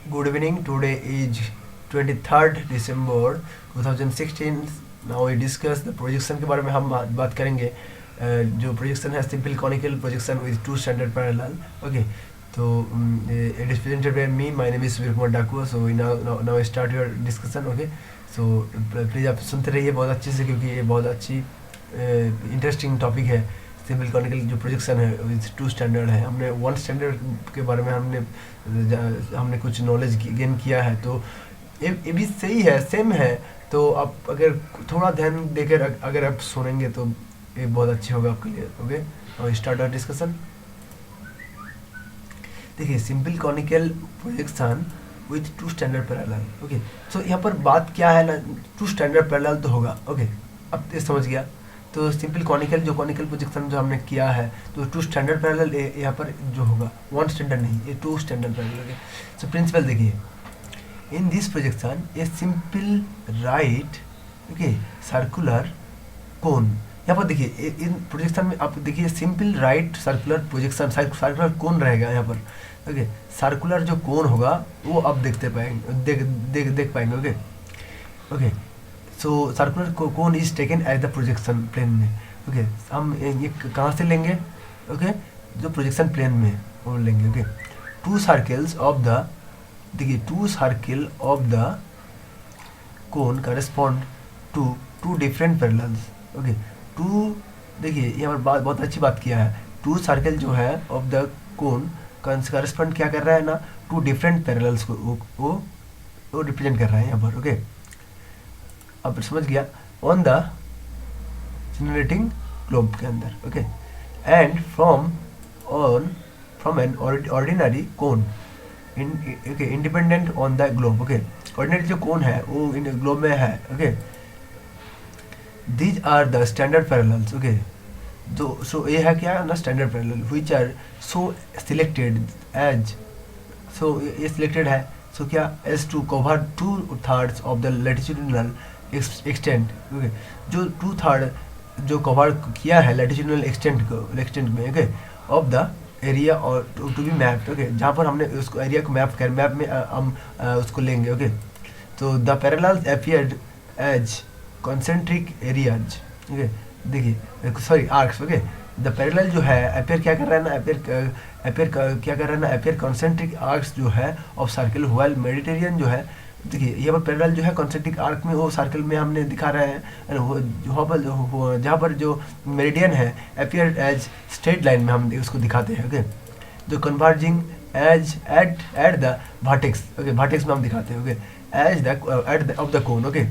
Good evening. Today is 23rd December 2016. Now we discuss the projection के बारे में हम बात करेंगे। जो प्रोजेक्शन है simple conical projection with two standard parallel. Okay, तो it is presented by me. My name is Surya Kumar Daku. So we now I start your discussion. Okay, so please आप सुनते रहिए बहुत अच्छे से, क्योंकि ये बहुत अच्छी इंटरेस्टिंग टॉपिक है। सिंपल कॉनिकल जो प्रोजेक्शन है विद टू स्टैंडर्ड है। हमने वन स्टैंडर्ड के बारे में हमने कुछ नॉलेज गेन किया है, तो ये भी सही है, सेम है। तो आप अगर थोड़ा ध्यान देकर अगर आप सुनेंगे तो ये बहुत अच्छी होगा आपके लिए। ओके, और स्टार्ट आवर डिस्कशन। देखिए, simple conical projection with two standard parallel. Okay, so यहाँ पर बात क्या है ना, टू स्टैंडर्ड पैरेलल तो होगा। ओके, अब ये समझ गया। तो सिंपल कॉनिकल प्रोजेक्शन जो हमने किया है, तो टू स्टैंडर्ड पैरेलल यहाँ पर जो होगा, वन स्टैंडर्ड नहीं, ये टू स्टैंडर्ड पैरेलल है। सो प्रिंसिपल देखिए, in this projection a simple right okay circular cone. यहाँ पर देखिए इन प्रोजेक्शन में आप देखिए simple right circular projection, circular cone रहेगा यहाँ पर। ओके, सर्कुलर जो कोन होगा वो आप देख पाएंगे। Okay okay, so circular cone is taken as the projection plane में। ओके, हम ये कहाँ से लेंगे? ओके, जो प्रोजेक्शन प्लेन में वो लेंगे। Okay, two circles of the, देखिए two circle of the cone correspond to two different parallels. Okay, two, देखिए यहाँ पर बहुत अच्छी बात किया है। टू सर्कल जो है ऑफ द कोन करस्पॉन्ड क्या कर रहा है ना, टू डिफरेंट पैरेलल्स को वो रिप्रेजेंट कर रहा है यहाँ पर। ओके, अब समझ गया, ऑन द जनरेटिंग ग्लोब के अंदर। Okay, and from an ordinary cone independent on the globe. Okay, ordinary जो कोन है वो इन ग्लोब में है। Okay, these are the standard parallels. Okay, जो सो ये है क्या ना, standard parallel which are so selected as, so ये सिलेक्टेड है सो क्या, as to cover 2/3 of the latitudinal extent. Okay, जो 2/3 जो कवर किया है लैटिट्यूडिनल एक्सटेंट में। ओके, ऑफ द एरिया और टू बी मैप्ड। ओके, जहाँ पर हमने उसको एरिया को मैप में हम उसको लेंगे। ओके, तो the parallels appeared as concentric areas. Okay, देखिए sorry arcs. Okay, the parallel जो है अपीयर क्या कर रहा है ना, अपीयर कॉन्सेंट्रिक आर्क्स जो है ऑफ सर्कल, व्हाइल मेडिटेरियन जो है, देखिए यहाँ पर पैरेलल जो है कॉन्सेंट्रिक आर्क में वो सर्कल में हमने दिखा रहे हैं, जहाँ पर जो मेरिडियन है अपीयर एज स्ट्रेट लाइन में हम उसको दिखाते हैं। ओके, जो converging as at the vertex. Okay, vertex में हम दिखाते हैं। Okay, as the at of the cone. Okay,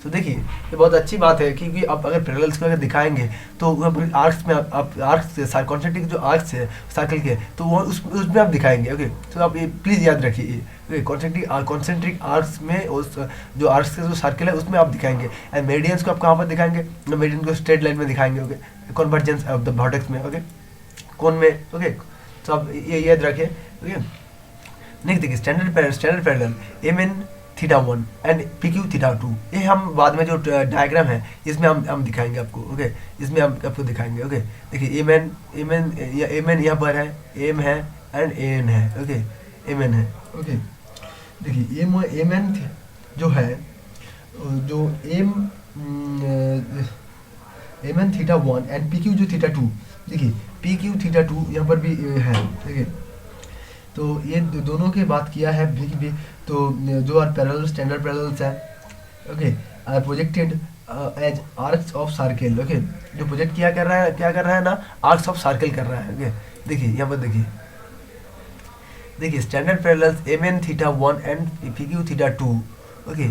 तो देखिए ये बहुत अच्छी बात है, क्योंकि आप अगर पैरेलल्स को अगर दिखाएंगे तो आर्क्स में आप आर्क्स से कॉन्सेंट्रिक जो आर्क्स है सर्कल के, तो वो उसमें आप दिखाएंगे। ओके, तो आप ये प्लीज़ याद रखिए, कॉन्सेंट्रिक आर्क्स में उस जो आर्क्स का जो सर्कल है उसमें आप दिखाएंगे। एंड मेरिडियंस को आप कहाँ पर दिखाएंगे? मेरिडियन को स्ट्रेट लाइन में दिखाएंगे। Okay, convergence of the vertex में। ओके, कोन में। ओके, तो आप ये याद रखिए। ओके, नेक्स्ट देखिए, standard parallel M θ1 and PQ θ2। ये हम बाद में जो डायग्राम है इसमें हम दिखाएंगे आपको। ओके, इसमें हम आपको दिखाएंगे। ओके, देखिए एम एन यहाँ पर है, एम है एंड AN है। ओके, एम है। ओके, देखिए एम एन जो है, जो एम एन θ1 एंड PQ जो θ2, देखिए PQ θ2 यहाँ पर भी है। देखिए, तो ये दोनों की बात किया है भी, तो जो आर पैरेलल स्टैंडर्ड पैरेलल्स है। Okay, are projected as arcs of circle. Okay, जो प्रोजेक्ट क्या कर रहा है ना, आर्क्स ऑफ सर्कल कर रहा है। ओके, देखिए यहाँ पर देखिए standard parallels M θ1 and PQ θ2। Okay,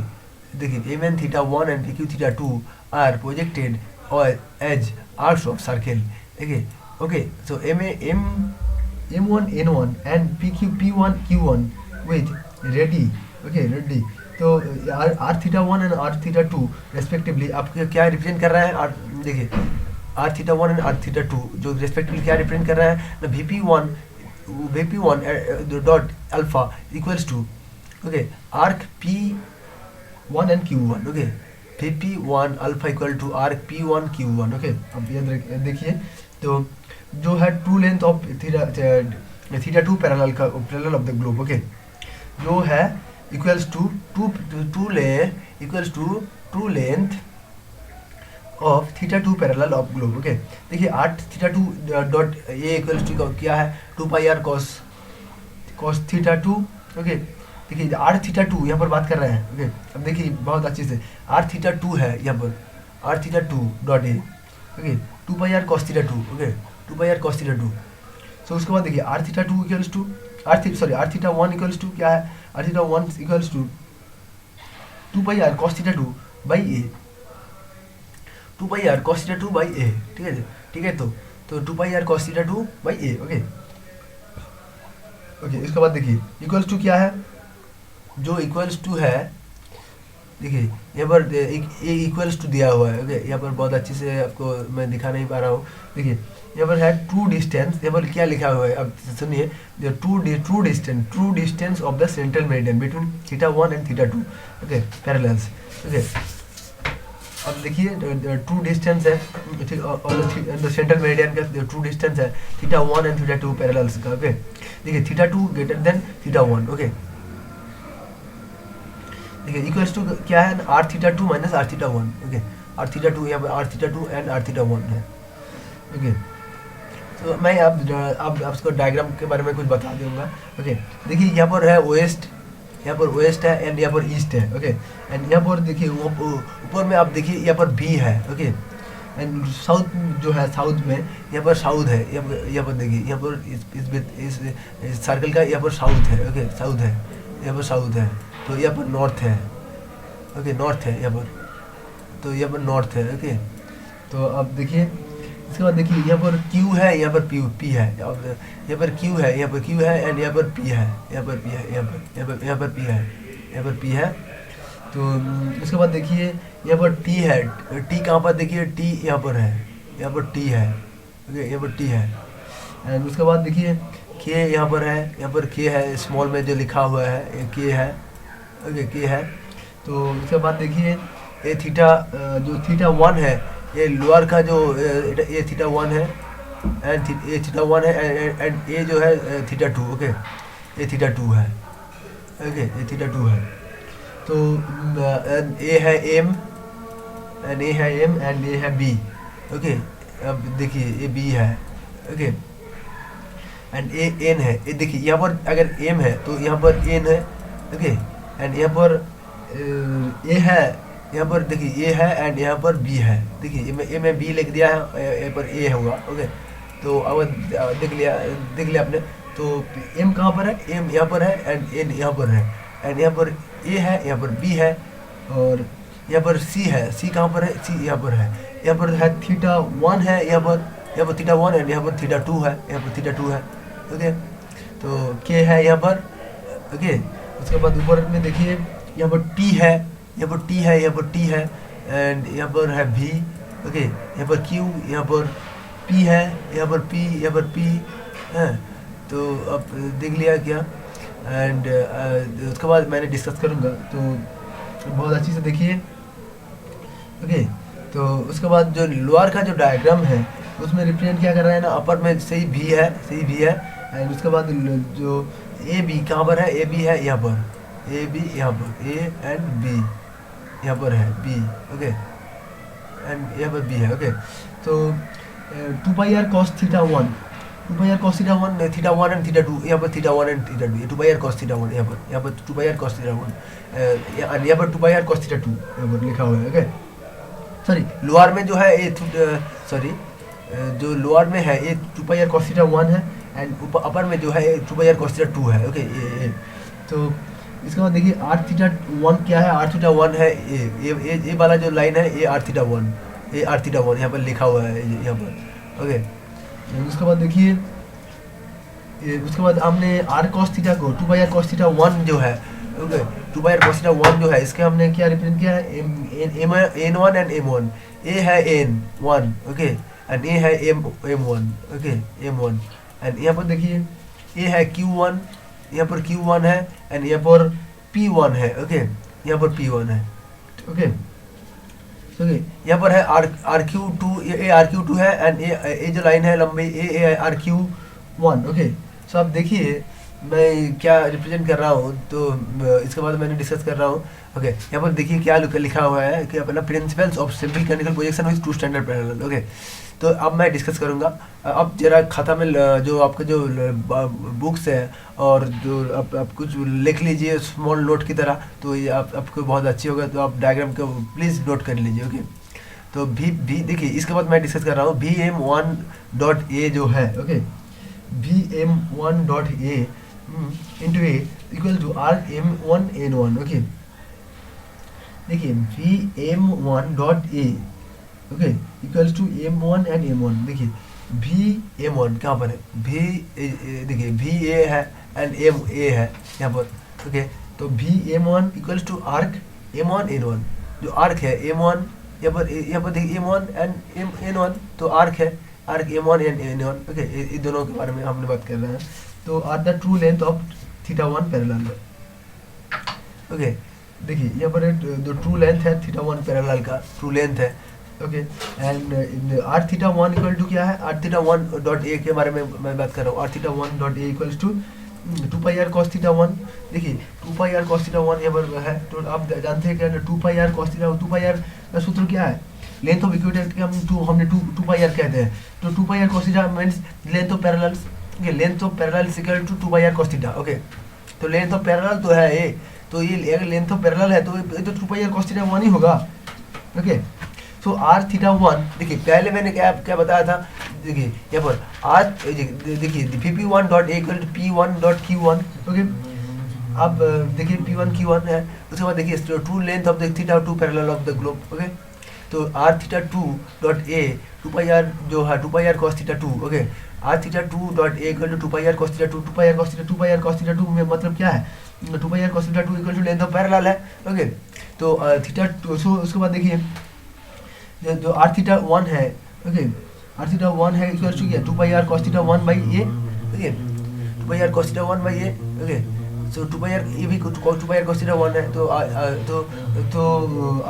देखिए M θ1 and PQ θ2 are projected और एज आर्क्स ऑफ सर्कल। देखिए, okay, so M1 N1 and P1 Q1 with ready। Okay, ready. तो R θ1 एंड R θ2 रेस्पेक्टिवली आपको क्या रिप्रेजेंट कर रहा है? देखिए R θ1 एंड R θ2 जो रेस्पेक्टिवली क्या रिप्रेजेंट कर रहा है ना, VP1 dot alpha equals to, okay, arc P1 and Q1। Okay, VP1 alpha equal to arc P1 Q1। Okay, अब याद देखिए, तो जो है true length of θ2 parallel of the globe. Okay, जो है equals to true length of theta two parallel of globe. Okay, देखिए R theta two dot A equals to क्या है, 2 pi R cos theta two. Okay, देखिए R theta two यहाँ पर बात कर रहे हैं। ओके, अब देखिए बहुत अच्छे से आर थीटा टू है यहाँ पर, R theta two dot A. Okay, 2 pi R cos theta two. Okay, 2 pi R cos theta two. So उसके बाद देखिए R theta two equals to R theta one equals to क्या है, R theta one equals to 2 pi R cos theta two by A, 2 pi R cos theta two by A. ठीक है, तो 2 pi R cos theta two by A. Okay, इसके बाद देखिए equals to क्या है, जो इक्वल्स टू है, देखिए यहाँ पर ए इक्वल्स टू दिया हुआ है। ओके, यहाँ पर बहुत अच्छे से आपको मैं दिखा नहीं पा रहा हूँ। देखिए यहाँ पर है ट्रू डिस्टेंस, यहाँ पर क्या लिखा हुआ है, अब सुनिए, true distance of the central meridian between theta one and theta two. Okay, parallels. Okay, अब देखिए ट्रू डिस्टेंस है और सेंट्रल मेरिडियन का ट्रू डिस्टेंस है theta one and theta two parallels का। ओके, देखिए theta two greater than theta one. Okay, देखिए equals to क्या है, R theta two minus R theta one. Okay, R theta two यहाँ पर R theta two and are theta one है। Okay, तो मैं अब आपको डायग्राम के बारे में कुछ बता दूंगा। ओके, देखिए यहाँ पर है वेस्ट, यहाँ पर वेस्ट है एंड यहाँ पर ईस्ट है। ओके, एंड यहाँ पर देखिए ऊपर में आप देखिए यहाँ पर बी है। ओके, एंड साउथ जो है, साउथ में यहाँ पर साउथ है, यहाँ पर देखिए यहाँ पर इस सर्कल का यहाँ पर साउथ है। ओके, साउथ है, यहाँ पर साउथ है, तो यहाँ पर नॉर्थ है। ओके, नॉर्थ है यहाँ पर, तो यहाँ पर नॉर्थ है। ओके, तो अब देखिए इसके बाद देखिए यहाँ पर क्यू है, यहाँ पर पी है, यहाँ पर क्यू है, यहाँ पर क्यू है एंड यहाँ पर पी है, यहाँ पर पी है, यहाँ पर पी है, यहाँ पर पी है। तो उसके बाद देखिए यहाँ पर टी है, टी कहाँ पर, देखिए टी यहाँ पर है, यहाँ पर टी है। ओके, यहाँ पर टी है एंड उसके बाद देखिए के यहाँ पर है, यहाँ पर के है, स्मॉल में जो लिखा हुआ है ये के है। ओके, के है। तो उसके बाद देखिए ये थीटा जो थीटा वन है, ये लोअर का जो ये थीटा वन है एंड ये थीटा वन है एंड ये जो है थीटा टू। ओके, ये थीटा टू है। ओके, ये थीटा टू है। तो ए है एम एंड ए है एम एंड ए है बी। ओके, अब देखिए ये बी है। ओके, एंड ए एन है, ये देखिए यहाँ पर अगर एम है तो यहाँ पर एन है। ओके, एंड यहाँ पर ए है, यहाँ पर देखिए ए है एंड यहाँ पर बी है। देखिए ए में बी लिख दिया है, यहाँ पर ए होगा। ओके, तो अब देख लिया आपने। तो एम कहाँ पर है, एम यहाँ पर है एंड एन यहाँ पर है एंड यहाँ पर ए है, यहाँ पर बी है और यहाँ पर सी है। सी कहाँ पर है, सी यहाँ पर है। यहाँ पर है थीटा वन है, यहाँ पर थीटा वन एंड यहाँ पर थीटा टू है, यहाँ पर थीटा टू है। ओके, तो के है यहाँ पर। ओके, उसके बाद ऊपर में देखिए यहाँ पर टी है, यहाँ पर टी है, यहाँ पर टी है एंड यहाँ पर है भी। ओके, यहाँ पर क्यू, यहाँ पर पी है, यहाँ पर पी, यहाँ पर पी है। तो अब देख लिया क्या एंड उसके बाद मैंने डिस्कस करूँगा, तो बहुत अच्छी से देखिए। ओके, तो उसके बाद जो लोअर का जो डायग्राम है उसमें रिप्रेजेंट क्या कर रहा है ना, अपर में सही भी है, एंड उसके बाद जो ए बी कहाँ पर है, ए बी है यहाँ पर, ए बी यहाँ पर, ए एंड बी यहाँ पर है बी। ओके, एंड यहाँ पर बी है। ओके, तो 2 pi R cos theta one, 2 pi R cos theta one, theta one and theta two, यहाँ पर theta one and theta two, 2 pi R cos theta one, यहाँ पर 2 pi R cos theta one, यहाँ पर 2 pi R cos theta two यहाँ पर लिखा हुआ है। ओके, सॉरी लोअर में जो है ये जो लोअर में है ये 2 pi R cos theta one है एंड अपर में जो है 2 pi R cos theta to है। ओके, ये तो इसके बाद देखिए आर थीटा वन क्या है, आर थीटा वन है ये वाला जो लाइन है ये आर थीटा वन, ये आर थीटा वन यहाँ पर लिखा हुआ है यहाँ पर। ओके, उसके बाद देखिए उसके बाद हमने आर कॉस थीटा को 2 pi R cos theta one जो है, okay 2 pi R cos theta one जो है इसके हमने क्या रिप्रेजेंट किया है, N one and M one. A है N one, okay, and A है M one. Okay, M one and यहाँ पर देखिए ए है क्यू वन, यहाँ पर Q1 है एंड यहाँ पर P1 है। ओके, यहाँ पर P1 है। ओके, यहाँ पर है RQ2, ये RQ2 है एंड ये जो लाइन है लंबी ये RQ1। ओके, सो आप देखिए मैं क्या रिप्रेजेंट कर रहा हूँ, तो इसके बाद मैंने डिस्कस कर रहा हूँ। ओके, यहाँ पर देखिए क्या लिखा हुआ है कि अपना principles of simple conical projection with two standard parallel. Okay, तो अब मैं डिस्कस करूँगा। अब जरा खाता में जो आपका जो बुक्स है और जो आप कुछ लिख लीजिए स्मॉल नोट की तरह, तो ये आपको बहुत अच्छी होगा। तो आप डायग्राम को प्लीज़ नोट कर लीजिए। ओके, तो भी देखिए, इसके बाद मैं डिस्कस कर रहा हूँ VM1.A जो है। Okay, VM1.A into A equal to RM1N1। Okay, देखिए VM1.A okay equals to M1 and M1। देखिए VM1 कहाँ पर है, देखिए VA है एंड MA है यहाँ पर। ओके, तो VM1 equals to arc M1N1। जो आर्क है M1, यहाँ पर देखिए M1 एंड N1, तो आर्क है arc M1 and N1। Okay, ये दोनों के बारे में हमने बात कर रहे हैं। तो are the true length of θ1 parallel. Okay, देखिए यहाँ पर जो ट्रू लेंथ है θ1 पैरेलल का ट्रू लेंथ है। Okay, and r1 equal to क्या है, r1.a के बारे में मैं बात कर रहा हूँ। r1.a equals to 2πr cos θ1। देखिए 2πr cos θ1 यहाँ पर है, तो आप जानते हैं क्या 2πr cos θ1। 2πr का सूत्र क्या है, लेंथ ऑफ इक्वेटर के हमने 2πr कहते हैं। तो 2πr cos θ means length of parallel. Okay, length of parallel is equal to 2πr cos θ। Okay, तो लेंथ ऑफ पैरेलल तो है ये, तो ये अगर लेंथ ऑफ पैरेलल है तो ये तो 2πr cos θ1 ही होगा। ओके, सो r1 देखिए पहले मैंने क्या बताया था। देखिए यहाँ पर r देखिए Vp1.a equal to P1.Q1। Okay, अब देखिए P1Q1 है। उसके बाद देखिए true length of the θ2 parallel of the globe. Okay, तो r2.a 2πr जो है 2πr cos θ2। Okay, r2.a equal to 2πr cos θ2। 2πr cos θ2 में मतलब क्या है, 2πr cos θ2 equal to length of parallel है। ओके, तो θ2, सो उसके बाद देखिए जो r1 है। ओके, r1 है इक्वल टू क्या 2πr cos θ1 by a। Okay, 2πr cos θ1 by a। Okay, so 2πr ये भी 2πr cos θ1 है, तो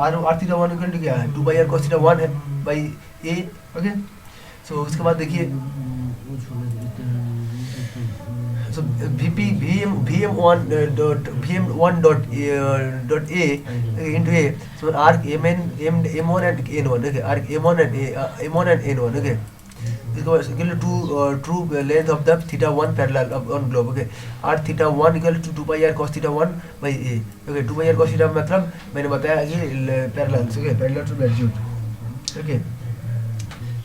r1 इक्वल टू क्या है 2πr cos θ1 है बाई a। ओके, सो उसके बाद देखिए so VM1.a into a, so arc M1 and N1। Okay, arc M1 and N1। Okay, equal to true length of the θ1 parallel on globe। Okay, r1 equal to 2πr cos θ1 by a। Okay, 2πr cos θ मतलब मैंने बताया कि parallel. Okay, parallel to latitude. Okay,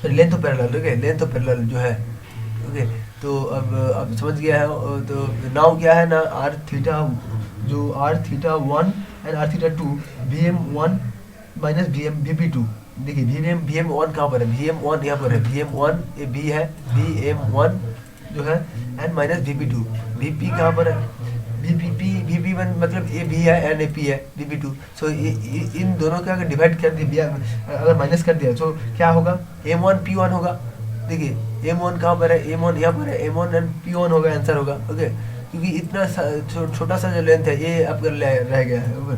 length of parallel. Okay, length of parallel जो है। Okay, तो अब समझ गया है। तो नाउ क्या है ना, जो r1 and r2 VM1 minus Vp2। देखिए VM1 कहाँ पर है, VM1 यहाँ पर है, VM1 ये B है, VM1 जो है एंड माइनस Vp2। Vp कहाँ पर है, Vp1 मतलब ए भी है एंड ए पी है Vp2। सो इन दोनों का अगर डिवाइड कर दिया, अगर माइनस कर दिया तो क्या होगा, M1 P1 होगा। देखिए M1 कहाँ पर है, M1 यहाँ पर है, M1 एंड P1 होगा, आंसर होगा। ओके, क्योंकि इतना छोटा सा जो लेंथ है ये आपका रह गया है। ओके,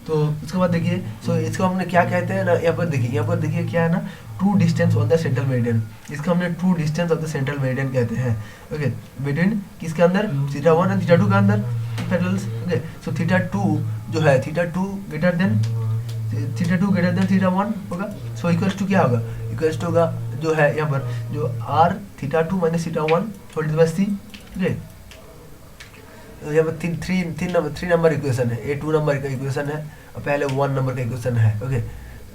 तो उसके बाद देखिए, सो इसको हमने क्या कहते हैं ना, यहाँ पर देखिए क्या है ना, true distance on the central meridian. इसको हमने true distance of the central meridian कहते हैं। ओके, बिटवीन किसके अंदर, θ1 एंड θ2 के अंदर पैरेलल्स। ओके, सो θ2 जो है, θ2 ग्रेटर देन θ1 होगा। सो इक्वल्स टू क्या होगा, इक्वल्स टू होगा जो है यहाँ पर जो r2 माइनस θ1 होल डिवाइड सी। ओके, यहाँ पर थ्री नंबर इक्वेशन है, ये 2 नंबर का इक्वेशन है और पहले 1 नंबर का इक्वेशन है। ओके,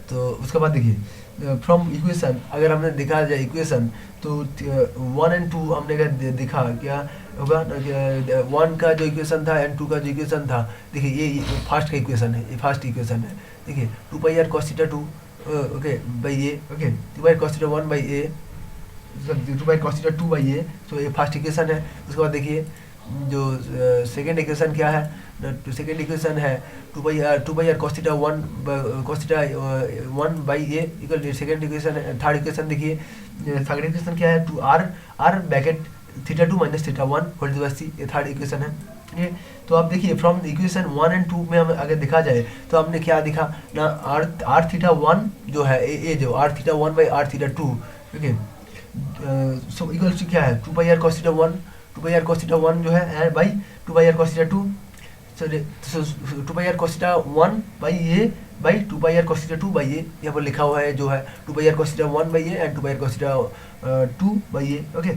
तो उसके बाद देखिए फ्रॉम इक्वेशन अगर हमने दिखा जाए इक्वेशन, तो 1 एंड 2 हमने दिखा क्या होगा, 1 का जो इक्वेशन था एंड 2 का जो इक्वेशन था। देखिए ये फर्स्ट का इक्वेशन है, ये फर्स्ट इक्वेशन है। देखिए 2πr cos θ2 okay by A. Okay, 2πr cos θ1 by A, 2πr cos θ2 by A. तो ये फर्स्ट इक्वेशन है। उसके बाद देखिए जो सेकेंड इक्वेशन क्या है, सेकेंड इक्वेशन है 2πr cos θ1 by A equal second equation है। थर्ड इक्वेशन देखिए, थर्ड इक्वेशन क्या है, 2r bracket θ2 minus θ1 whole divide C, ये थर्ड इक्वेशन है। ठीक है, तो आप देखिए फ्रॉम इक्वेशन 1 एंड 2 में हम अगर देखा जाए तो हमने क्या दिखा ना, r1 जो है ये जो r1 बाई r2। ठीक है, सो इक्वल टू क्या है 2πr cos θ1 two by R cos theta 1 जो है by two by R cos theta 2, sorry two by R cos theta 1 by ये by two by R cos theta 2 by ये, यहाँ पर लिखा हुआ है जो है two by R cos theta 1 by ये and two by R cos theta 2 by ये। ओके,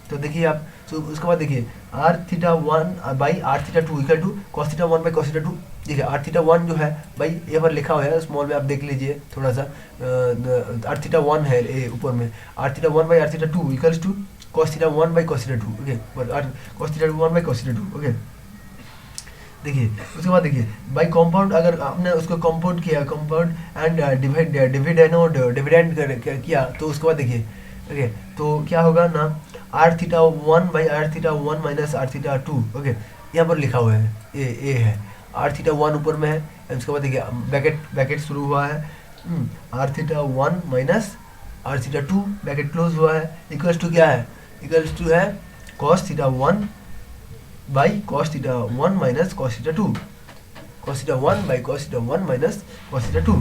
तो देखिए आप, तो उसके बाद देखिए R theta 1 by R theta 2 equal to cos theta 1 by cos theta 2। देखिए आर थीटा 1 जो है भाई यहाँ पर लिखा हुआ है स्मॉल में, आप देख लीजिए थोड़ा सा, आर थीटा 1 है ए ऊपर में, R theta 1 by R theta 2 equals to cos theta 1 by cos theta 2। Okay, cos theta 1 by cos theta 2। Okay, देखिए उसके बाद देखिए बाई कॉम्पाउंड, अगर आपने उसको कॉम्पाउंड किया, कॉम्पाउंड एंड डिविडेंड किया, तो उसके बाद देखिए ओके, तो क्या होगा ना, R theta 1 by R theta 1 minus R theta 2। Okay, यहाँ पर लिखा हुआ है ए है, आर थीटा 1 ऊपर में है, उसके बाद देखिए ब्रैकेट शुरू हुआ है, R theta 1 minus R theta 2 bracket close हुआ है, इक्वल्स टू क्या है, इक्वल्स टू है cos theta 1 by cos theta 1 minus cos theta 2, cos theta 1 by cos theta 1 minus cos theta 2।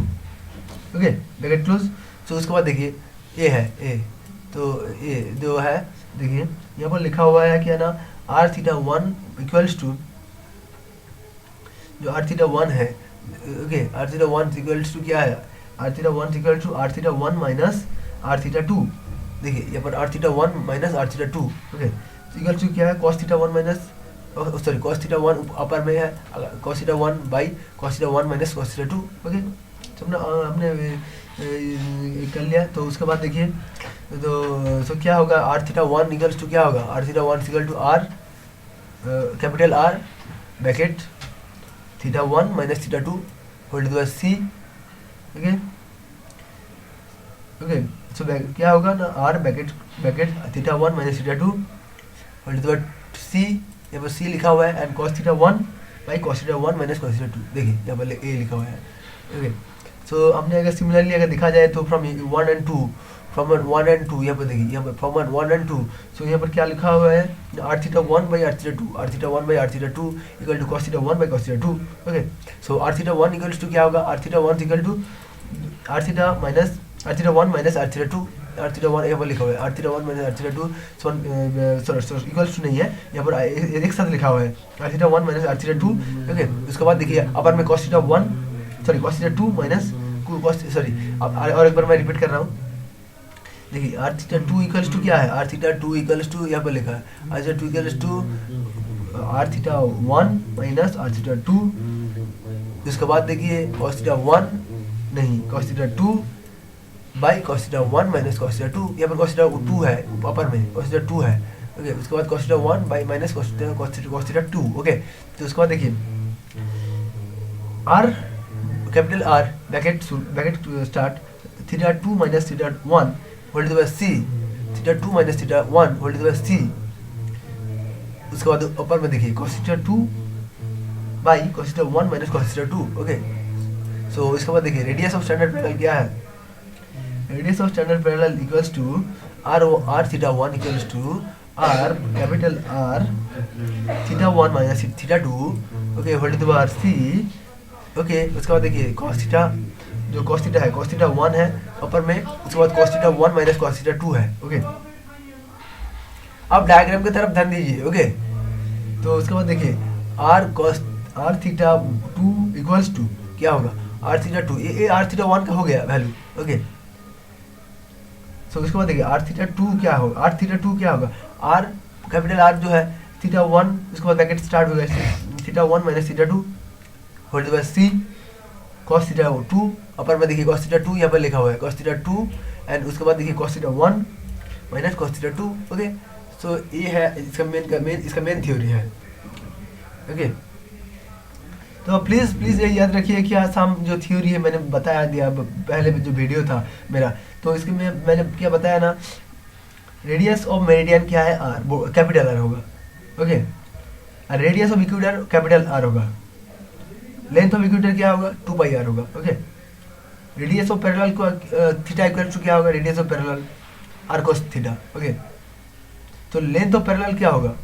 Okay, bracket close. तो उसके बाद देखिए ए है ए, तो ए जो है देखिए यहाँ पर लिखा हुआ है क्या ना, आर थीटा 1 इक्वल्स टू, जो आर थीटा 1 है, okay R theta 1 equals to क्या है, R theta 1 equal to R theta 1 minus R theta 2। देखिए यहाँ पर R theta 1 minus R theta 2। Okay, equal to क्या है, cos theta 1 minus, sorry cos theta 1 upper में है, cos theta 1 by cos theta 1 minus cos theta 2। Okay, तो हमने कर लिया। तो उसके बाद देखिए तो क्या होगा, आर थीटा 1 इक्वल्स टू क्या होगा, R theta 1 equal to R capital R bracket theta 1 minus theta 2 hold to the C. Okay okay, so क्या होगा ना, R bracket theta 1 minus theta 2 hold to the C, यहाँ पर C लिखा हुआ है, and cos theta 1 by cos theta 1 minus cos theta 2। देखिए यहाँ पर ए लिखा हुआ है। ओके, सो हमने अगर सिमिलरली अगर देखा जाए तो फ्रॉम 1 एंड 2, फ्रॉम 1 एंड 2 यहाँ पर देखिए, यहाँ पर फ्रॉम 1 एंड 2, सो यहाँ पर क्या लिखा हुआ है, R theta 1 by R theta 2, R theta 1 by R theta 2 equal to cos theta 1 by cos theta 2। Okay, so R theta 1 equals to क्या होगा, R theta 1 equal to R theta minus R theta 1 minus R theta 2, R theta 1 यहाँ पर लिखा हुआ है, R theta 1 minus R theta 2 sorry equals to नहीं है, यहाँ पर एक साथ लिखा हुआ है, R theta 1 minus R theta 2। Okay, उसके बाद देखिए अपर में cos theta 1 sorry cos theta 2 minus sorry, और एक बार मैं रिपीट कर रहा हूँ, देखिए आर थीटा 2 इक्वल्स टू क्या है, आर थीटा 2 इक्वल्स टू यहाँ पर लिखा है, R theta 2 equals to R theta 1 minus R theta 2। उसके बाद देखिए कॉस थीटा 1 नहीं cos theta 2 by cos theta 1 minus cos theta 2, यहाँ पर कॉस थीटा 2 है अपर में, कॉस थीटा 2 है। ओके, उसके बाद cos theta 1 by minus cos theta 2। Okay, तो उसके बाद देखिए R capital R bracket start theta 2 minus theta 1 hold to the C, theta 2 minus theta 1 hold to the C. उसके बाद ऊपर में देखिए cos theta 2 by cos theta 1 minus cos theta 2। Okay, so इसके बाद देखिए रेडियस ऑफ स्टैंडर्ड पैरेलल क्या है, radius of standard parallel equals to R theta 1 equals to R capital R theta 1 minus theta 2। Okay, hold to the C. Okay, उसके बाद देखिए cos theta जो cos theta है, cos थीटा 1 है ऊपर में, उसके बाद cos theta 1 minus cos theta 2 है। ओके, अब डायग्राम की तरफ ध्यान दीजिए। ओके, तो उसके बाद देखिए आर थीटा 2 इक्वल्स टू क्या होगा, आर थीटा 2 ये आर थीटा 1 का हो गया वैल्यू। ओके, सो उसके बाद देखिए आर थीटा 2 क्या होगा, आर थीटा 2 क्या होगा, आर कैपिटल आर जो है थीटा 1, उसके बाद ब्रैकेट स्टार्ट हो गया theta 1 minus theta 2 hold by C cos theta 2 upper में देखिए cos थीटा 2 यहाँ पर लिखा हुआ है cos थीटा 2 एंड उसके बाद देखिए cos theta 1 minus cos theta 2। Okay, so ये है इसका मेन थ्योरी है। ओके, तो प्लीज़ ये याद रखिए कि आज हम जो थ्योरी है मैंने बताया दिया पहले जो वीडियो था मेरा, तो इसके में मैंने क्या बताया ना, रेडियस ऑफ मेरिडियन क्या है आर, कैपिटल आर होगा। Okay, radius of equator capital R होगा, लेंथ ऑफ इक्वेटर क्या होगा 2 पाई आर होगा। ओके, रेडियस ऑफ पैरेलल को थीटा इक्वल टू क्या होगा, radius of parallel R cos theta. Okay, तो लेंथ ऑफ पैरेलल क्या होगा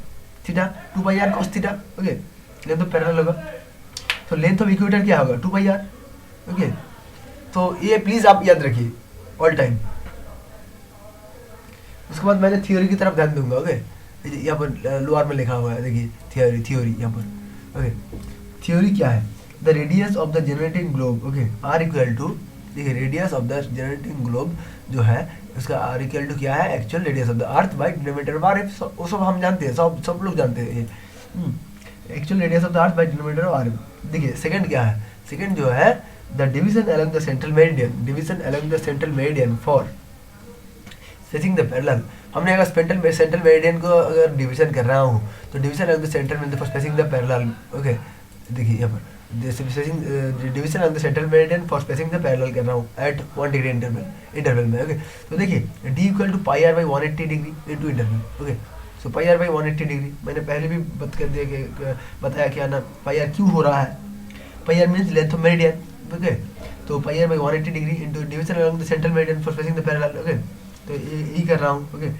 theta 2 pi R cos theta. Okay, length of parallel होगा, तो लेंथ ऑफ इक्वेटर क्या होगा 2 पाई आर। ओके, तो ये प्लीज आप याद रखिए ऑल टाइम। उसके बाद मैंने थ्योरी की तरफ ध्यान दूंगा। ओके, यहाँ पर लोअर में लिखा हुआ है, देखिए थ्योरी यहाँ पर। ओके, थ्योरी क्या है? The radius of the generating globe, okay, R equal to, देखिए radius of the generating globe जो है उसका आर इक्वल टू क्या है? Actual radius of the earth by denominator of R, वो सब हम जानते हैं, सब लोग जानते हैं ये। Actual radius of the earth by denominator of R. देखिए सेकंड क्या है? सेकंड जो है the division along the central meridian, division along the central meridian for spacing the parallel. हमने अगर सेंट्रल मेरिडियन को अगर डिवीजन कर रहा हूँ तो division along the central meridian for spacing the parallel. Okay, देखिए यहाँ पर division of the central meridian for spacing the parallel कर रहा हूँ एट 1 डिग्री इंटरवल में। ओके, तो देखिए D equal to pi R by 180 degree into interval. Okay, so pi R by 180 degree मैंने पहले भी बताया क्या ना, पाई आर क्यों हो रहा है? Pi R means length of meridian. Okay, तो pi R by 180 degree into division along the central meridian for spacing the parallel. Okay, तो यही कर रहा हूँ। Okay,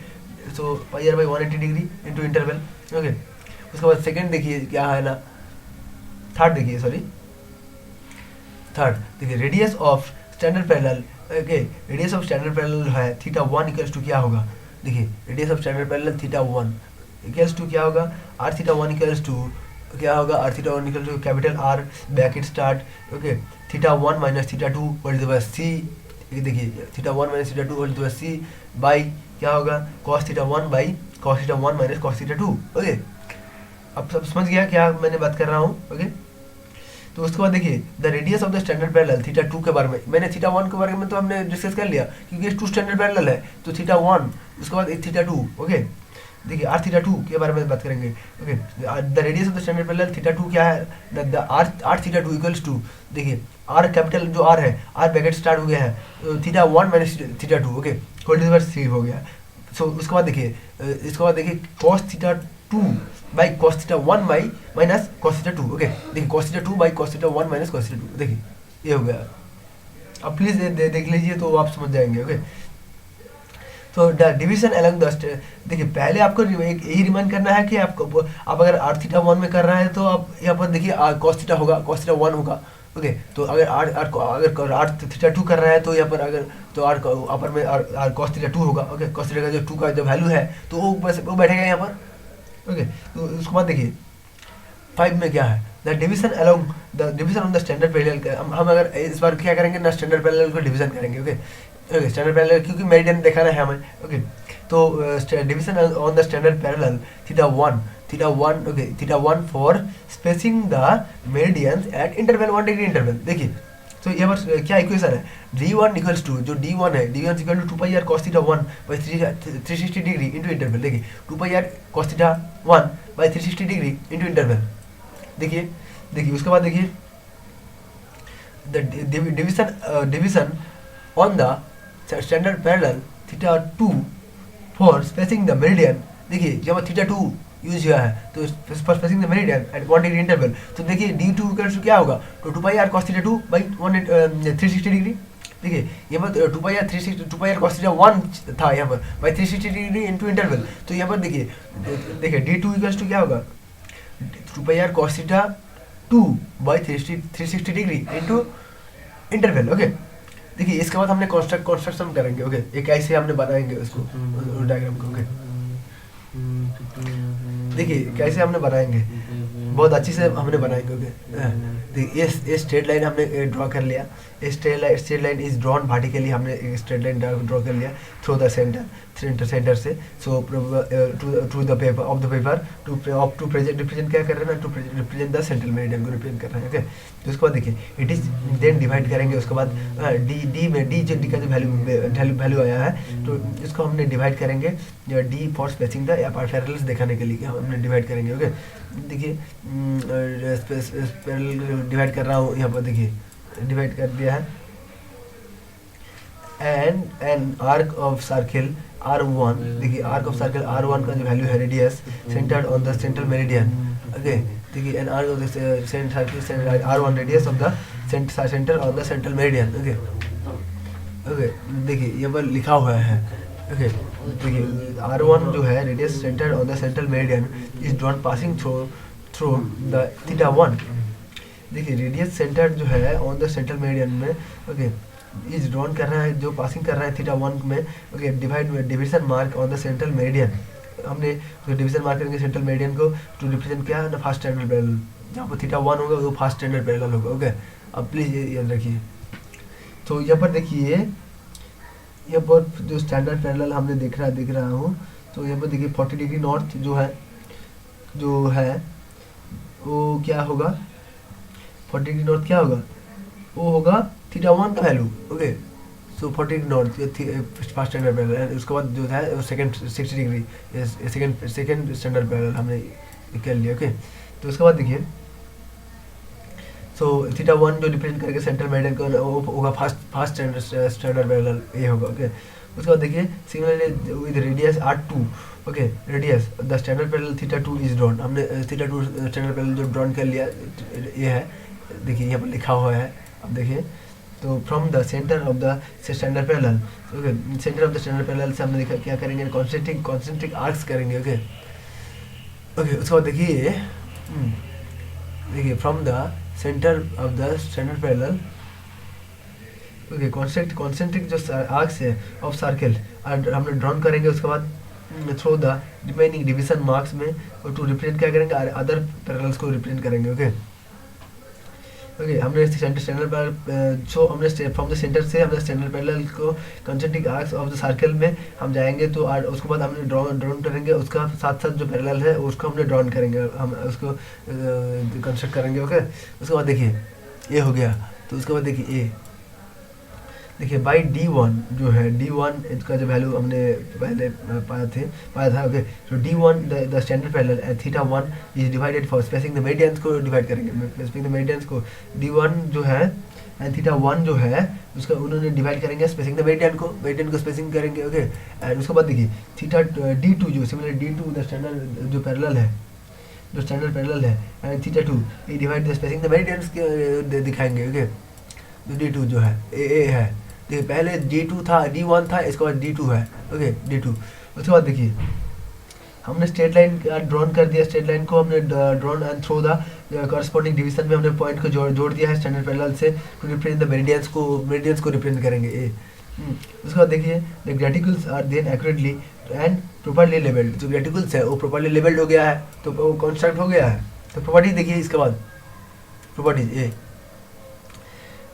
so pi R by 180 degree into interval. Okay, उसके बाद second देखिए क्या है ना, थर्ड देखिए radius of standard parallel. Okay, radius of standard parallel है थीटा 1 इक्वल्स टू क्या होगा? देखिए radius of standard parallel theta 1 equals to क्या होगा? आर थीटा 1 इक्वल्स टू क्या होगा? R theta 1 equals to capital R bracket start. Okay, theta 1 minus theta 2 whole divide by C. देखिए theta 1 minus theta 2 whole divide by C by क्या होगा? cos theta 1 by cos theta 1 minus cos theta 2। Okay, अब सब समझ गया क्या मैंने बात कर रहा हूँ? ओके, तो उसके बाद देखिए the radius of the standard parallel theta 2 के बारे में, मैंने थीटा 1 के बारे में तो हमने डिस्कस कर लिया क्योंकि ये 2 स्टैंडर्ड पैरेलल है, तो थीटा 1 उसके बाद थीटा 2। ओके, देखिए आर थीटा 2 के बारे में बात करेंगे। Okay, the radius of the standard parallel theta 2 क्या है? The R theta 2 equals to, देखिए आर कैपिटल जो आर है, आर ब्रैकेट स्टार्ट हो गया है, तो theta 1 minus theta 2। Okay, whole divide by 3 हो गया। सो उसके बाद देखिए इसके बाद देखिए cos theta 2 by cos theta 1 by minus cos theta 2। Okay, देखिए cos theta 2 by cos theta 1 minus cos theta 2। देखिए ये हो गया। अब प्लीज देख लीजिए तो आप समझ जाएंगे। ओके, तो द डिवीजन अलोंग द, देखिए पहले आपको एक यही रिमाइंड करना है कि आपको आप अगर आर थीटा 1 में कर रहे हैं तो आप यहाँ पर देखिए cos थीटा होगा, cos थीटा 1 होगा। ओके, तो अगर आर थीटा 2 कर रहा है तो यहाँ पर अगर तो आर अपर में आर cos थीटा 2 होगा। ओके, cos थीटा का जो 2 का जो वैल्यू है तो वो बैठेगा यहाँ पर। ओके, तो उसके बाद देखिए 5 में क्या है? The division along the division on the standard parallel. हम अगर इस बार क्या करेंगे ना, स्टैंडर्ड पैरेलल को डिवीजन करेंगे। ओके, ओके, स्टैंडर्ड पैरेलल क्योंकि मेरिडियन दिखाना है हमें। ओके, तो division on the standard parallel theta 1 okay, theta 1 for spacing the meridians eight interval 1 degree interval. देखिए तो यहाँ पर क्या इक्वेशन है? d1 इक्वल्स टू, जो d1 है, d1 equal to 2 pi are cos theta 1 by 360 degree into interval. देखिए 2 pi are cos theta 1 by 360 degree into interval. देखिए उसके बाद देखिए the division on the standard parallel theta 2 for spacing the meridian. देखिए जब थीटा 2 use हुआ है तो for spacing the meridian at 1 degree interval, तो देखिए d2 इक्वल्स टू क्या होगा? तो 2 pi are cos theta 2 by 360 degree. देखिए यहाँ पर 2 पाई आर cos थीटा 1 था यहाँ पर बाई 360 डिग्री इंटू इंटरवल। तो यहाँ पर देखिए d2 इक्वल्स टू क्या होगा? 2 pi are cos theta 2 by 360 degree into interval. Okay, देखिए इसके बाद हमने कंस्ट्रक्शन करेंगे। ओके, ये कैसे हमने बनाएंगे उसको डायग्राम को। ओके, देखिए कैसे हमने बनाएंगे, बहुत अच्छी से हमने बनाएंगे। ओके, देखिए ये स्ट्रेट लाइन हमने ड्रॉ कर लिया। Straight line is drawn vertically, हमने एक स्ट्रेट लाइन ड्रॉ कर लिया थ्रू द सेंटर से। So to the paper of the paper to represent क्या कर रहे हैं ना, to represent the central meridian को रिप्रेजेंट कर रहे हैं। ओके, तो उसके बाद देखिए इट इज देन डिवाइड करेंगे। उसके बाद डी में डी का जो वैल्यू आया है तो इसको हमने डिवाइड करेंगे D for spacing the parallels दिखाने के लिए हमने डिवाइड करेंगे। ओके, देखिए पैरेलल डिवाइड कर रहा हूँ यहाँ पर। देखिए डिवाइड कर दिया है and N arc of circle R1। देखिए आर्क ऑफ सर्किल R1 का जो वैल्यू है radius centred on the central meridian. Okay, देखिए an arc of the circle R1 radius of the centre on the central meridian. Okay, देखिए यहाँ पर लिखा हुआ है। ओके, देखिए R1 जो है radius centred on the central meridian is drawn passing through the theta 1। देखिए रेडियस सेंटर्ड जो है ऑन द सेंट्रल मेरिडियन में। ओके, इज ड्रॉन कर रहा है जो पासिंग कर रहा है थीटा 1 में। Okay, division mark on the central meridian. हमने डिवीजन मार्क करेंगे सेंट्रल मेरिडियन को टू रिप्रेजेंट क्या है ना फास्ट स्टैंडर्ड पैरेलल, जहाँ पर थीटा 1 होगा वो फास्ट स्टैंडर्ड पैरेलल होगा। ओके, अब प्लीज़ ये याद रखिए। तो यहाँ पर देखिए, यहाँ पर जो स्टैंडर्ड पैरेलल हमने दिख रहा हूँ, तो यहाँ पर देखिए 40 डिग्री नॉर्थ जो है वो क्या होगा, 40 डिग्री नॉर्थ क्या होगा, वो होगा थीटा 1 का वैल्यू। ओके, सो 40 degree north first standard parallel, उसके बाद जो है वो second 60 degree second standard parallel हमने कर लिया। ओके, तो उसके बाद देखिए, सो थीटा 1 जो रिप्रेजेंट करके सेंट्रल मेरिडियन को होगा फास्ट स्टैंडर्ड पैरेलल, ये होगा। ओके, उसके बाद देखिए similarly with radius R2, okay, radius the standard parallel theta 2 is drawn, हमने थीटा 2 स्टैंडर्ड पैरेलल जो ड्रॉन कर लिया, ये है, देखिए यहाँ पर लिखा हुआ है। अब देखिए, तो from the centre of the standard parallel, okay, centre of the standard parallel से हमने देखा क्या करेंगे, कॉन्सेंट्रिक आर्क्स करेंगे। ओके, ओके, उसके बाद देखिए, देखिए from the centre of the standard parallel, okay, concentric जो आर्क्स है ऑफ सर्कल हमने ड्रॉन करेंगे। उसके बाद through the remaining division marks में टू रिप्रेजेंट क्या करेंगे, अदर पैरेलल्स को रिप्रेजेंट करेंगे। ओके, ओके, हमने स्टैंडर्ड पैरेलल सो हमने फ्रॉम द सेंटर से हमने स्टैंडर्ड पैरेलल को concentric arcs of the circle में हम जाएंगे, तो उसके बाद हमने ड्रॉन करेंगे, उसका साथ साथ जो पैरेलल है उसको हमने ड्रॉन करेंगे, हम उसको कंस्ट्रक्ट करेंगे। ओके, उसके बाद देखिए ये हो गया। तो उसके बाद देखिए ये देखिए बाई D1 जो है, D1 इसका जो वैल्यू हमने पहले पाया था। ओके, तो D1 the standard parallel theta 1 is divided for spacing the meridians को डिवाइड करेंगे, स्पेसिंग द मेरिडियंस को D1 जो है एंड थीटा 1 जो है उसका उन्होंने डिवाइड करेंगे स्पेसिंग द मेरिडियन को स्पेसिंग करेंगे। ओके, एंड उसके बाद देखिए थीटा D2 जो सिमिलर D2 द स्टैंडर्ड जो पैरेलल है, जो स्टैंडर्ड पैरेलल है, एंड थीटा 2 ये divide the spacing the meridians के दिखाएंगे। ओके, जो D2 जो है ए है, देखिए पहले D2 था, D1 था, इसके बाद D2 है। ओके, D2, उसके बाद देखिए हमने स्ट्रेट लाइन ड्रॉन कर दिया, स्ट्रेट लाइन को हमने drawn and through the corresponding division में हमने पॉइंट को जोड़ दिया है स्टैंडर्ड पैरेलल से टू रिप्रेजेंट द मेरिडियंस को रिप्रेजेंट करेंगे ए। उसके बाद देखिए the graticules are then accurately and properly labelled, जो ग्रेटिकल्स है वो प्रॉपर्ली लेवल्ड हो गया है, तो वो कंस्ट्रक्ट हो गया है। तो प्रॉपर्टीज देखिए, इसके बाद प्रॉपर्टीज ए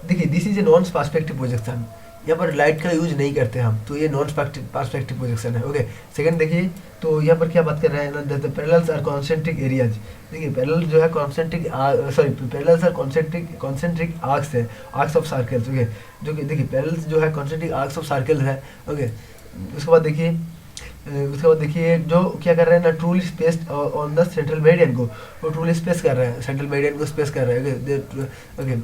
देखिए, this is a non perspective projection, यहाँ पर लाइट का यूज नहीं करते हम, तो ये नॉन पर्सपेक्टिव प्रोजेक्शन है। ओके, सेकंड देखिए, तो यहाँ पर क्या बात कर रहे हैं ना, the parallels are concentric areas, देखिए पैरेलल जो है concentric parallels are concentric arcs है, आर्क्स ऑफ सर्कल्स। ओके, जो कि देखिए पैरेलल्स जो है कॉन्सेंट्रिक आर्क्स ऑफ सर्कल है। ओके, उसके बाद देखिए जो क्या कर रहे हैं ना, truly spaced on the central meridian को, वो ट्रूली स्पेस कर रहे हैं, सेंट्रल मेरिडियन को स्पेस कर रहे हैं। ओके,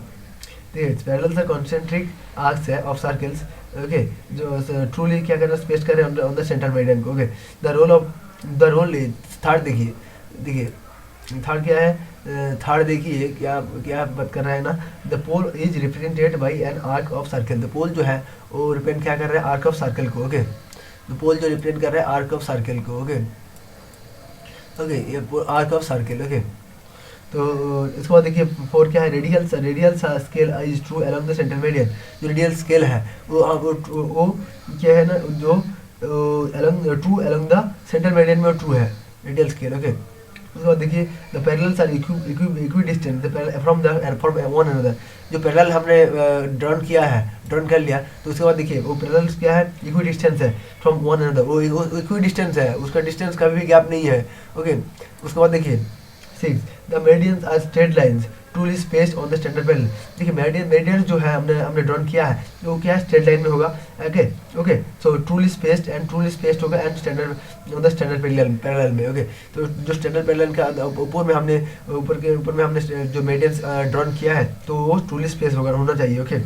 देखिए पैरेलल्स आर कॉन्सेंट्रिक आर्क्स है ऑफ सर्कल्स। ओके, जो ट्रूली क्या कर रहे हैं, स्पेस कर रहे हैं ऑन द सेंट्रल मेरिडियन को। Okay, the role is third, देखिए थर्ड क्या है, थर्ड देखिए क्या बात कर रहा है ना, the pole is represented by an arc of circle, the pole जो है वो रिप्रेजेंट क्या कर रहा है, आर्क ऑफ सर्कल को। ओके, द पोल जो रिप्रेजेंट कर रहा है आर्क ऑफ सर्कल को। ओके, ये आर्क ऑफ सर्कल। ओके, तो इसके बाद देखिए फोर क्या है, radial scale is true along the central meridian, जो रेडियल स्केल है वो क्या है ना, जो true along the central meridian में ट्रू है रेडियल स्केल। ओके, उसके बाद देखिए the parallels are equidistant from one another, जो पैरेलल हमने ड्रॉन कर लिया, तो उसके बाद देखिए वो पैरेलल्स क्या है, इक्विडिस्टेंस है फ्रॉम वन अनदर, वो इक्विडिस्टेंस है, उसका डिस्टेंस कभी भी गैप नहीं है। ओके, उसके बाद देखिए 6 the meridians are straight lines truly spaced on the standard parallel, देखिए मेरिडियन जो है हमने ड्रॉन किया है, वो क्या है, स्ट्रेट लाइन में होगा। ओके, सो ट्रूली स्पेस्ड होगा and standard on the standard parallel में। ओके, तो जो स्टैंडर्ड पैरेलल का ऊपर में हमने जो मेरिडियंस ड्रॉन किया है, तो वो ट्रूली स्पेस होना चाहिए। ओके,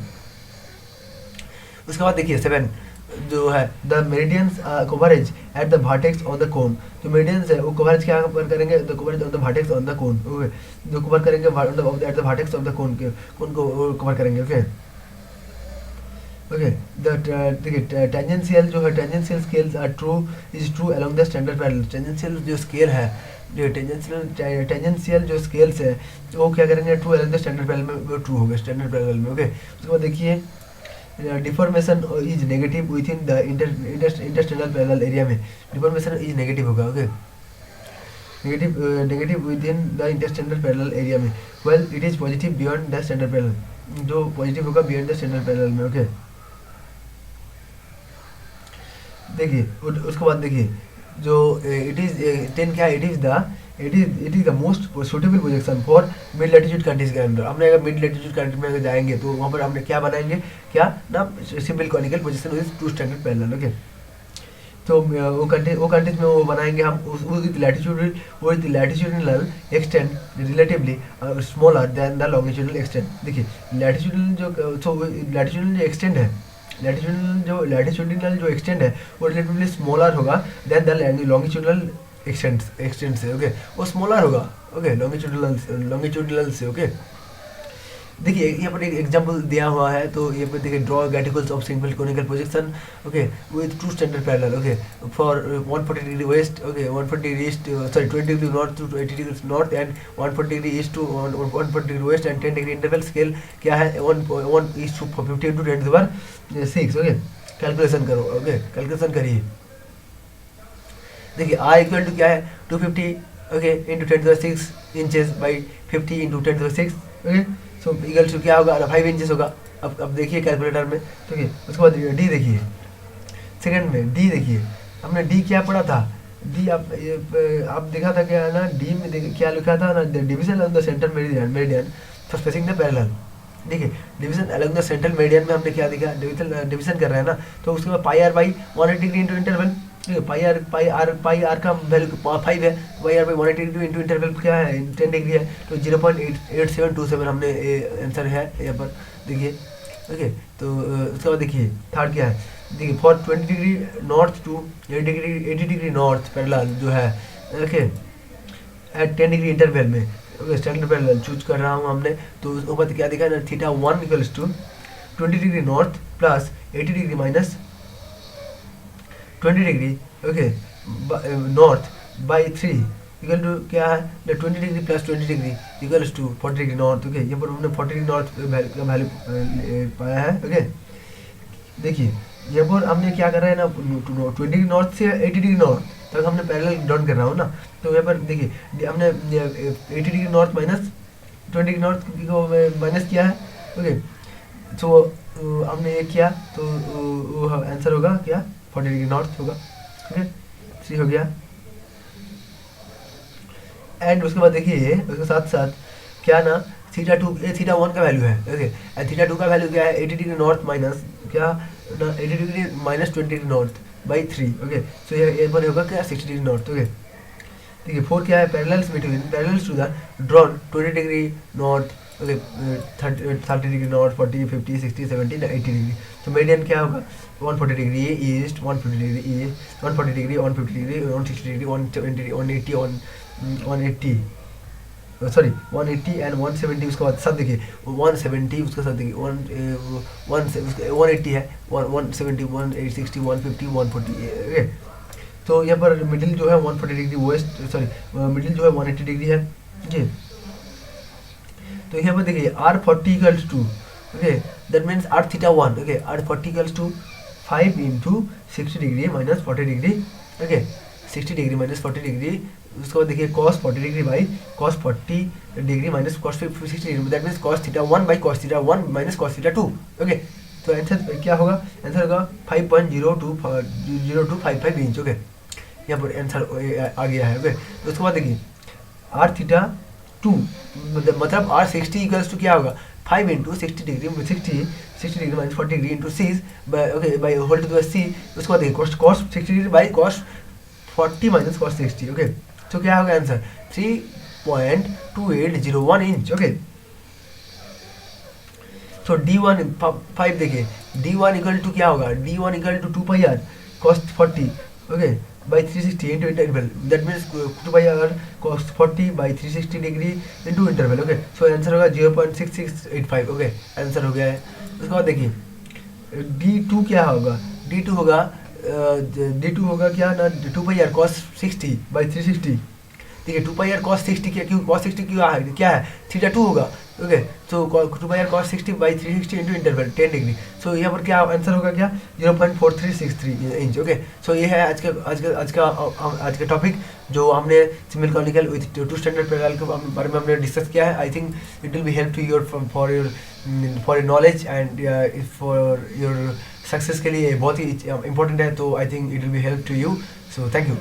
उसके बाद देखिए 7 जो है the meridians coverage at the vertex on the cone, जो मेरिडियंस है वो कवरेज क्या कवर करेंगे, the coverage on the vertex on the cone. Okay, जो कवर करेंगे at the vertex of the cone को कवर करेंगे। ओके, देखिए टेंजेंशियल जो है, tangential scales are true along the standard parallel, tangential जो स्केल है, जो टेंजेंशियल जो स्केल्स है वो क्या करेंगे, true along the standard parallel में, वो ट्रू होगा स्टैंडर्ड पैरेलल में। ओके, उसके बाद देखिए deformation is negative within the interstellar parallel area में डिफॉर्मेशन इज नेगेटिव होगा, okay, negative within the interstellar parallel area में, well it is positive beyond the standard parallel, जो positive होगा beyond the standard parallel में, okay. देखिए उसके बाद देखिए जो इट इज 10 क्या है, it is the most suitable projection for mid latitude countries के अंदर। हमने अगर मिड लैटिट्यूड कंट्री में अगर जाएंगे तो वहाँ पर हमने क्या बनाएंगे, क्या ना, simple conical projection with two standard parallel, okay. तो वो कंट्रीज में वो बनाएंगे हम with latitudinal extend relatively smaller than the longitudinal extend. देखिए लैटिट्यूडिनल जो एक्सटेंड है, लैटिट्यूडिनल जो एक्सटेंड है वो रिलेटिवली स्मॉलर होगा देन द लॉन्गिट्यूडिनल एक्सटेंड से, ओके, वो स्मॉलर होगा, ओके, लॉन्गिट्यूडिनल से, ओके। देखिए यहाँ पर एक एग्जांपल दिया हुआ है, तो ये पर देखिए draw rectangles of simple conical projection, okay, with two standard parallel, okay, for 140 degree west, okay, 140 degree east, sorry 20 degree north to 80 degree north and 140 degree east to 140 degree west and 10 degree interval scale क्या है 1 east to 50 into 10⁶, okay. Calculation करो, okay, calculation करिए। देखिए r equal to क्या है 250, okay, into 10⁶ inches by 50 into 10⁶, okay, so equal to क्या होगा 5 inches होगा। अब देखिए कैलकुलेटर में, ठीक है। उसके बाद डी देखिए, सेकंड में डी देखिए, हमने डी क्या पढ़ा था, डी आप देखा था क्या ना, डी में देखिए क्या लिखा था ना, division on the central meridian for spacing the parallel. देखिए division along the central meridian में हमने क्या देखा, डिवीजन कर रहे हैं ना, तो उसके बाद pi R by 180 degree into interval, pi R का वैल्यू 5 है, pi R by 180 degree into interval क्या है 10 डिग्री है, तो 0.8727 हमने आंसर है यहाँ पर, देखिए, ओके। तो उसके बाद देखिए थर्ड क्या है, देखिए for 20 degree north to 80 degree north parallel जो है, ओके, एट 10 डिग्री इंटरवल में, ओके, स्टैंडर्ड पैरेलल चूज कर रहा हूँ हमने, तो उसके बाद क्या देखा ना, θ1 equals to 20 degree north plus 80 degree minus 20 degree, okay, north by 3 equal to क्या है 20 degree plus 20 degree equals to 40 degree north, okay. यहाँ पर हमने 40 डिग्री नॉर्थ का वैल्यू पाया है, ओके। देखिए यहाँ पर हमने क्या कर रहे हैं ना, 20 डिग्री नॉर्थ से 80 डिग्री नॉर्थ तक हमने पैरेलल ड्रॉ कर रहा हूँ ना, तो यहाँ पर देखिए हमने 80 degree north minus 20 degree north को माइनस किया है, ओके। तो हमने ये किया तो आंसर होगा क्या 40 डिग्री नॉर्थ होगा, ओके, 3 हो गया। एंड उसके बाद देखिए उसके साथ साथ क्या ना θ2 ये θ1 का वैल्यू है, ओके, एंड θ2 का वैल्यू क्या है 80 डिग्री नॉर्थ माइनस क्या ना 80 degree minus 20 degree north by 3, okay. So ये पर होगा क्या 60 डिग्री नॉर्थ, ओके। देखिए 4 क्या है parallels to the drawn 20 degree north, okay, 30 degree north, 40 50 60 70 80 degree. तो मेडियन क्या होगा 140 degree east, 150 degree east, 140 degree, 150 degree, 160 degree, 170 180 sorry 180 and 170, उसके बाद सब देखिए 170, उसके साथ देखिए 180 है, 170 160 150 140, ओके। तो यहाँ पर मिडिल जो है 140 डिग्री वेस्ट, सॉरी मिडिल जो है 180 डिग्री है जी। तो यहाँ पर देखिए R40 equals to, okay, that means R θ1, okay, R40 equals to 5 into 60 degree minus 40 degree, okay, 60 degree minus 40 degree, उसके बाद देखिए cos 40 degree by cos 40 degree minus cos 60 degree, that means cos θ1 by cos θ1 minus cos θ2, okay. तो answer क्या होगा, answer होगा 5.0255 inch, okay. यहाँ पर answer आ गया है, ओके। तो उसके बाद देखिए R θ2 मतलब R60 इक्वल्स टू क्या होगा 5 into 60 degree 60 degree minus 40 degree into 6, okay, by whole to the C. उसके बाद देखिए cos 60 degree by cos 40 minus cos 60, okay. तो क्या होगा आंसर 3.2801 इंच, ओके। तो D1 5 देखिए D1 इक्वल टू क्या होगा, D1 equal to 2 pi are cos 40, ओके, by 360 into interval, that means 2 pi are cos 40 by 360 degree into interval, okay. So answer होगा 0.6685, okay, answer हो गया है। उसके बाद देखिए D2 क्या होगा, D2 होगा क्या ना 2 पाई आर cos 60 बाई 360, ठीक है, 2 पाई आर कॉस 60 क्यों cos 60 क्या है थीटा 2 होगा। ओके, तो 2 pi are cos 60 by 360 into interval 10 degree. So यहाँ पर क्या आंसर होगा, क्या 0.4363 इंच। ओके, सो ये है आज का टॉपिक जो हमने simple conical with two standard parallel के बारे में हमने डिस्कस किया है। I think it will be help to your for your knowledge and for your success के लिए बहुत ही इंपॉर्टेंट है। तो I think it will be help to you. So thank you.